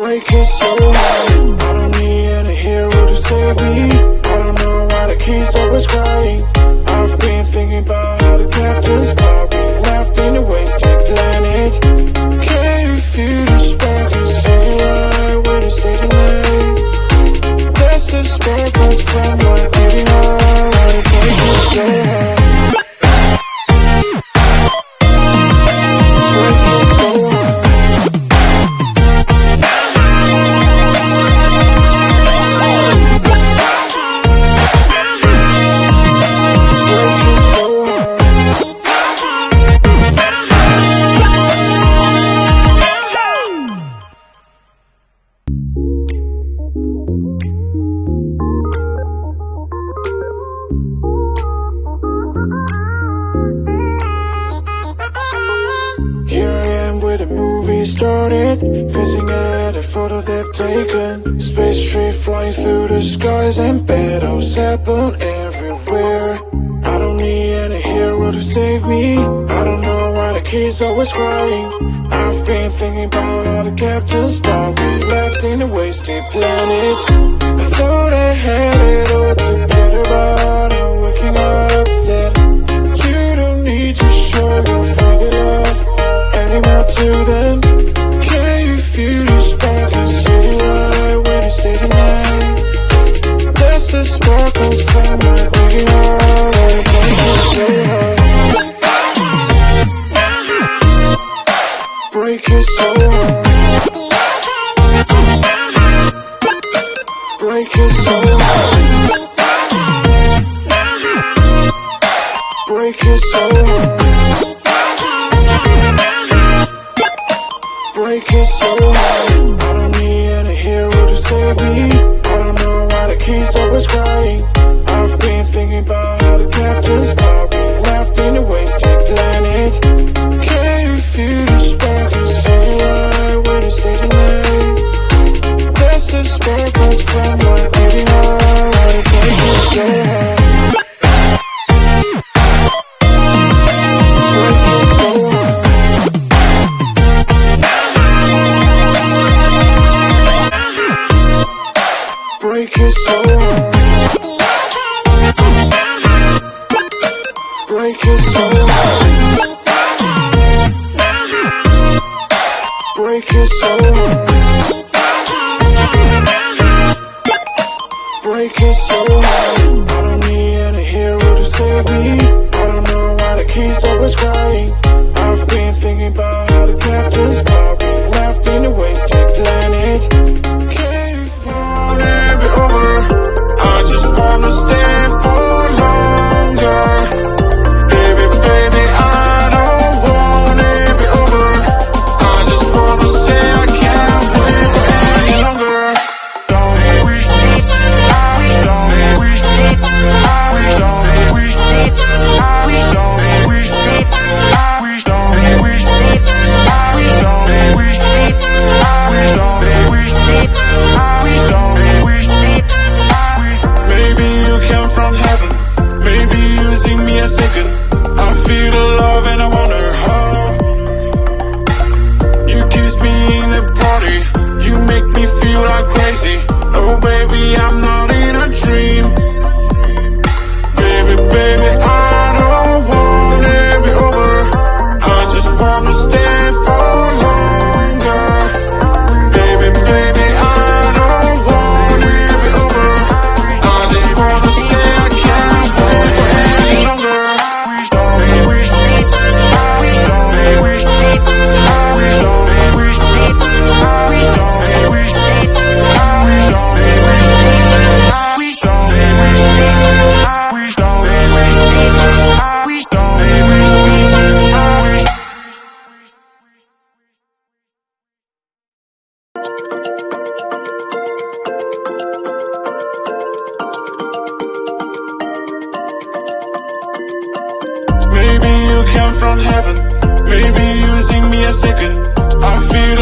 Breaking so hard, I don't need any hero to save me. I don't know why the kids always crying. I've been thinking about how the captain's probably left in a wasted planet. Can you feel the spark and see the light when you stay the night? That's the sparkles from my beating heart. Breaking so hard. Started facing at a photo they've taken. Space tree flying through the skies and battles happen everywhere. I don't need any hero to save me. I don't know why the kids always crying. I've been thinking about how the captain's probably left in a wasted planet. I thought I had it all together, but I'm waking up sad. You don't need to show your fake love anymore to them. Feel the spark and see the light when you stay the night. That's the sparkles from my beating heart. I break it so hard. Break it so hard. Break it so hard. Break it so hard. Break it so hard. I don't need any hero to save me. I don't know why the kids always crying. I've been thinking about how the captain's probably left in a wasted planet. Can you feel the spark and see the light when you stay the night? That's the sparkles from my beating heart. I break it so hard. Break it so hard. Break it so hard. Break it so hard. Break it so hard. I don't need any hero to save me. I don't know why the kids always crying. I've been thinking about how the captain's probably left in a wasted planet. I just wanna stay for longer. Baby, baby, I don't want it be over. I just wanna say I can't wait for any longer. Don't wish, I wish, don't wish, I wish, don't wish, I wish, don't wish, I wish, don't wish, I wish, don't wish, I wish, don't wish, I wish, don't wish. Maybe you came from heaven, maybe you sing me a second. I feel the love and I wonder how. You kiss me in the party, you make me feel like crazy. Oh baby, I'm not in a dream. Baby, baby, I don't want it be over. I just wanna stay for longer. Baby, baby, I don't want it be over. I just wanna say I can't wait for any longer. Don't wish, I wish, don't wish, I wish, don't wish, I wish, don't wish, I wish, don't wish, I wish, don't wish, I wish, don't wish, I wish, don't wish, I wish. Maybe you came from heaven, maybe you sing me a second. I feel